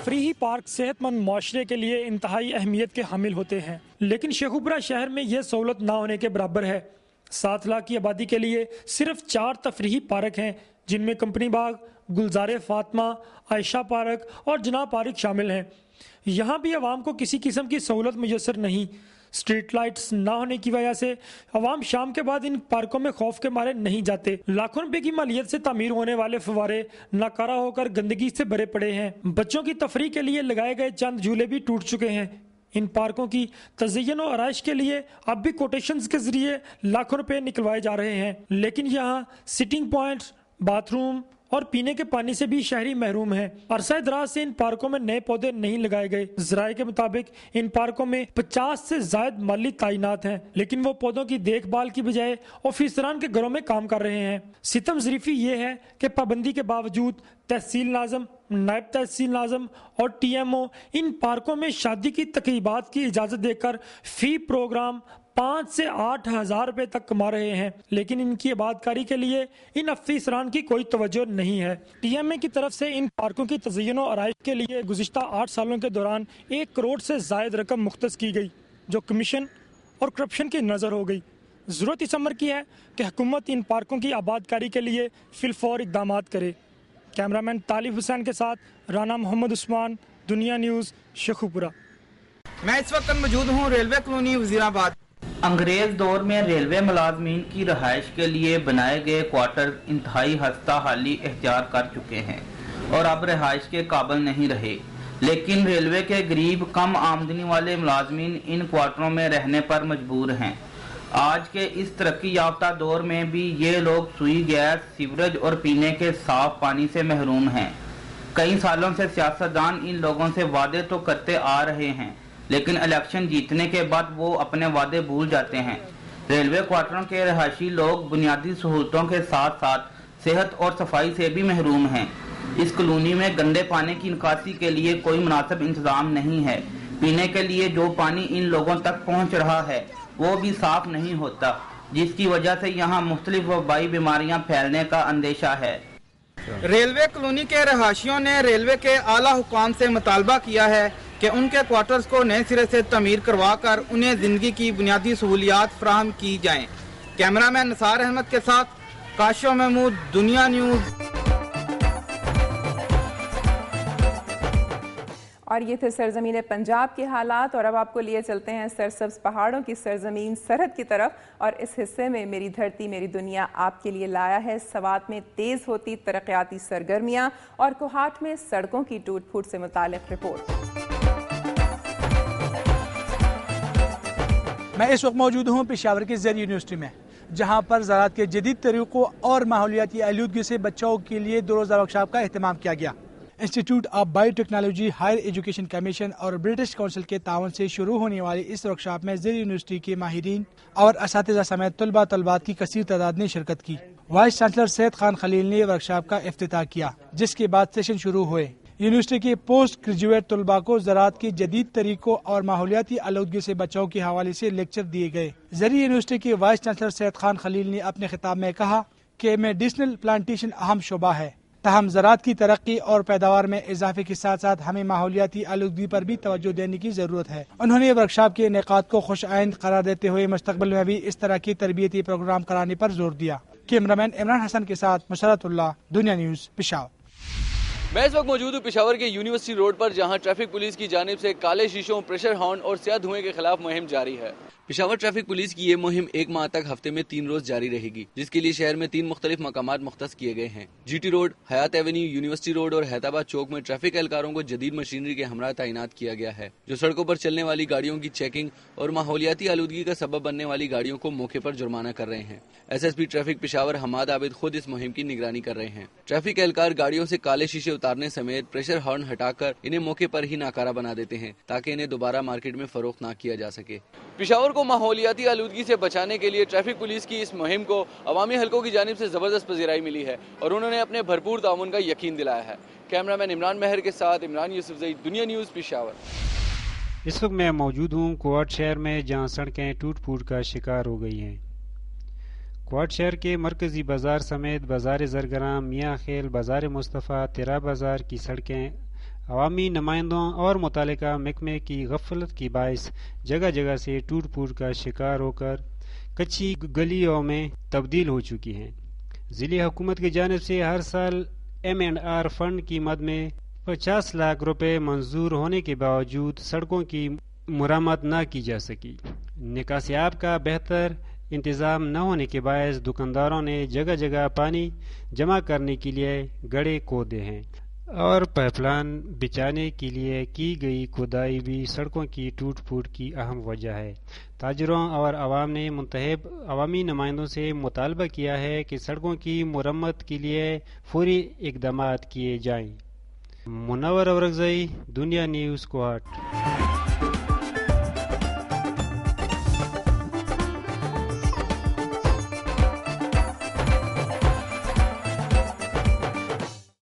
تفریحی پارک صحت مند معاشرے کے لیے انتہائی اہمیت کے حامل ہوتے ہیں، لیکن شیخوپورہ شہر میں یہ سہولت نہ ہونے کے برابر ہے۔ 7 لاکھ کی آبادی کے لیے صرف 4 تفریحی پارک ہیں، جن میں کمپنی باغ، گلزار فاطمہ، عائشہ پارک اور جناح پارک شامل ہیں۔ یہاں بھی عوام کو کسی قسم کی سہولت میسر نہیں۔ اسٹریٹ لائٹس نہ ہونے کی وجہ سے عوام شام کے بعد ان پارکوں میں خوف کے مارے نہیں جاتے۔ لاکھوں روپے کی مالیت سے تعمیر ہونے والے فوارے ناکارہ ہو کر گندگی سے بھرے پڑے ہیں۔ بچوں کی تفریح کے لیے لگائے گئے چند جھولے بھی ٹوٹ چکے ہیں۔ ان پارکوں کی تزئین و آرائش کے لیے اب بھی کوٹیشنز کے ذریعے لاکھوں روپے نکلوائے جا رہے ہیں، لیکن یہاں سٹنگ پوائنٹس، باتھ روم اور پینے کے پانی سے بھی شہری محروم ہیں۔ عرصہ دراز سے ان پارکوں میں نئے پودے نہیں لگائے گئے۔ ذرائع کے مطابق ان پارکوں میں 50 سے زائد مالی تعینات ہیں، لیکن وہ پودوں کی دیکھ بھال کی بجائے آفیسران کے گھروں میں کام کر رہے ہیں۔ ستم ظریفی یہ ہے کہ پابندی کے باوجود تحصیل ناظم، نائب تحصیل ناظم اور ٹی ایم او ان پارکوں میں شادی کی تقریبات کی اجازت دے کر فی پروگرام 5 سے 8 ہزار روپے تک کما رہے ہیں، لیکن ان کی آبادکاری کے لیے ان افسران کی کوئی توجہ نہیں ہے۔ ٹی ایم اے کی طرف سے ان پارکوں کی تزئین و آرائش کے لیے گزشتہ 8 سالوں کے دوران 1 کروڑ سے زائد رقم مختص کی گئی، جو کمیشن اور کرپشن کی نظر ہو گئی۔ ضرورت اس امر کی ہے کہ حکومت ان پارکوں کی آبادکاری کے لیے فی الفور اقدامات کرے۔ کیمرامین طالب حسین کے ساتھ رانا محمد عثمان، دنیا نیوز، شیخوپورہ۔ میں اس وقت موجود ہوں ریلوے کالونی وزیر آباد۔ انگریز دور میں ریلوے ملازمین کی رہائش کے لیے بنائے گئے کوارٹر انتہائی ہستہ حالی اختیار کر چکے ہیں اور اب رہائش کے قابل نہیں رہے، لیکن ریلوے کے غریب کم آمدنی والے ملازمین ان کوارٹروں میں رہنے پر مجبور ہیں۔ آج کے اس ترقی یافتہ دور میں بھی یہ لوگ سوئی گیس، سیوریج اور پینے کے صاف پانی سے محروم ہیں۔ کئی سالوں سے سیاستدان ان لوگوں سے وعدے تو کرتے آ رہے ہیں، لیکن الیکشن جیتنے کے بعد وہ اپنے وعدے بھول جاتے ہیں۔ ریلوے کوارٹروں کے رہائشی لوگ بنیادی سہولتوں کے ساتھ ساتھ صحت اور صفائی سے بھی محروم ہیں۔ اس کالونی میں گندے پانی کی نکاسی کے لیے کوئی مناسب انتظام نہیں ہے۔ پینے کے لیے جو پانی ان لوگوں تک پہنچ رہا ہے وہ بھی صاف نہیں ہوتا، جس کی وجہ سے یہاں مختلف وبائی بیماریاں پھیلنے کا اندیشہ ہے۔ ریلوے کالونی کے رہائشیوں نے ریلوے کے اعلیٰ حکام سے مطالبہ کیا ہے کہ ان کے کوارٹرز کو نئے سرے سے تعمیر کروا کر انہیں زندگی کی بنیادی سہولیات فراہم کی جائیں۔ کیمرامین نثار احمد کے ساتھ کاشف محمود، دنیا نیوز۔ اور یہ تھے سرزمین پنجاب کے حالات، اور اب آپ کو لیے چلتے ہیں سرسبز پہاڑوں کی سرزمین سرحد کی طرف، اور اس حصے میں میری دھرتی میری دنیا آپ کے لیے لایا ہے سوات میں تیز ہوتی ترقیاتی سرگرمیاں اور کوہاٹ میں سڑکوں کی ٹوٹ پھوٹ سے متعلق رپورٹ۔ میں اس وقت موجود ہوں پشاور کی زیر یونیورسٹی میں، جہاں پر زراعت کے جدید طریقوں اور ماحولیاتی آلودگی سے بچوں کے لیے 2 روزہ ورکشاپ کا اہتمام کیا گیا۔ Institute of biotechnology, higher education commission اور برٹش کونسل کے تعاون سے شروع ہونے والی اس ورکشاپ میں زیر یونیورسٹی کے ماہرین اور اساتذہ سمیت طلبات کی کثیر تعداد نے شرکت کی۔ وائس چانسلر سید خان خلیل نے ورکشاپ کا افتتاح کیا، جس کے بعد سیشن شروع ہوئے۔ یونیورسٹی کے پوسٹ گریجویٹ طلباء کو زراعت کے جدید طریقوں اور ماحولیاتی آلودگی سے بچاؤ کے حوالے سے لیکچر دیے گئے۔ زیر یونیورسٹی کے وائس چانسلر سید خان خلیل نے اپنے خطاب میں کہا کہ میڈیسنل پلانٹیشن اہم شعبہ ہے، تاہم زراعت کی ترقی اور پیداوار میں اضافے کے ساتھ ساتھ ہمیں ماحولیاتی آلودگی پر بھی توجہ دینے کی ضرورت ہے۔ انہوں نے ورکشاپ کے انعقاد کو خوش آئند قرار دیتے ہوئے مستقبل میں بھی اس طرح کی تربیتی پروگرام کرانے پر زور دیا۔ کیمرامین عمران حسن کے ساتھ مسرت اللہ، دنیا نیوز، پشاور۔ میں اس وقت موجود ہوں پشاور کے یونیورسٹی روڈ پر، جہاں ٹریفک پولیس کی جانب سے کالے شیشوں، پریشر ہارن اور سیاہ دھوئیں کے خلاف مہم جاری ہے۔ پشاور ٹریفک پولیس کی یہ مہم 1 ماہ تک ہفتے میں 3 روز جاری رہے گی، جس کے لیے شہر میں 3 مختلف مقامات مختص کیے گئے ہیں۔ جی ٹی روڈ، حیات ایونیو، یونیورسٹی روڈ اور حیدرآباد چوک میں ٹریفک اہلکاروں کو جدید مشینری کے ہمراہ تعینات کیا گیا ہے، جو سڑکوں پر چلنے والی گاڑیوں کی چیکنگ اور ماحولیاتی آلودگی کا سبب بننے والی گاڑیوں کو موقع پر جرمانہ کر رہے ہیں۔ S S P traffic Peshawar Hammad Abid خود اس مہم کی نگرانی کر رہے ہیں۔ ٹریفک اہلکار گاڑیوں سے کالے شیشے اتارنے سمیت پریشر ہارن ہٹا کر انہیں موقع پر ہی ناکارہ بنا دیتے ہیں، تاکہ انہیں دوبارہ مارکیٹ میں فروخت نہ کیا جا سکے۔ پشاور کو ماحولیاتی آلودگی سے بچانے کے لیے ٹریفک پولیس کی اس مہم کو عوامی حلقوں کی جانب سے زبردست پذیرائی ملی ہے، اور انہوں نے اپنے بھرپور تعاون کا یقین دلایا ہے۔ کیمرامین عمران مہر کے ساتھ عمران یوسف زئی، دنیا نیوز، پشاور۔ اس وقت میں موجود ہوں کوہاٹ شہر میں، جہاں سڑکیں ٹوٹ پھوٹ کا شکار ہو گئی ہیں۔ کوہاٹ شہر کے مرکزی بازار سمیت بازار زرگراں، میاں خیل، بازار مصطفیٰ، تیرا بازار کی سڑکیں عوامی نمائندوں اور متعلقہ محکمے کی غفلت کی باعث جگہ جگہ سے ٹوٹ پھوٹ کا شکار ہو کر کچی گلیوں میں تبدیل ہو چکی ہیں۔ ضلعی حکومت کی جانب سے ہر سال M&R فنڈ کی مد میں 50 لاکھ روپے منظور ہونے کے باوجود سڑکوں کی مرمت نہ کی جا سکی۔ نکاسی آب کا بہتر انتظام نہ ہونے کے باعث دکانداروں نے جگہ جگہ پانی جمع کرنے کے لیے گڑھے کھودے ہیں اور پائپ لائن بچھانے کے لیے کی گئی کھدائی بھی سڑکوں کی ٹوٹ پھوٹ کی اہم وجہ ہے۔ تاجروں اور عوام نے منتخب عوامی نمائندوں سے مطالبہ کیا ہے کہ سڑکوں کی مرمت کے لیے فوری اقدامات کیے جائیں۔ منور اورکزئی، دنیا نیوز، کوہاٹ۔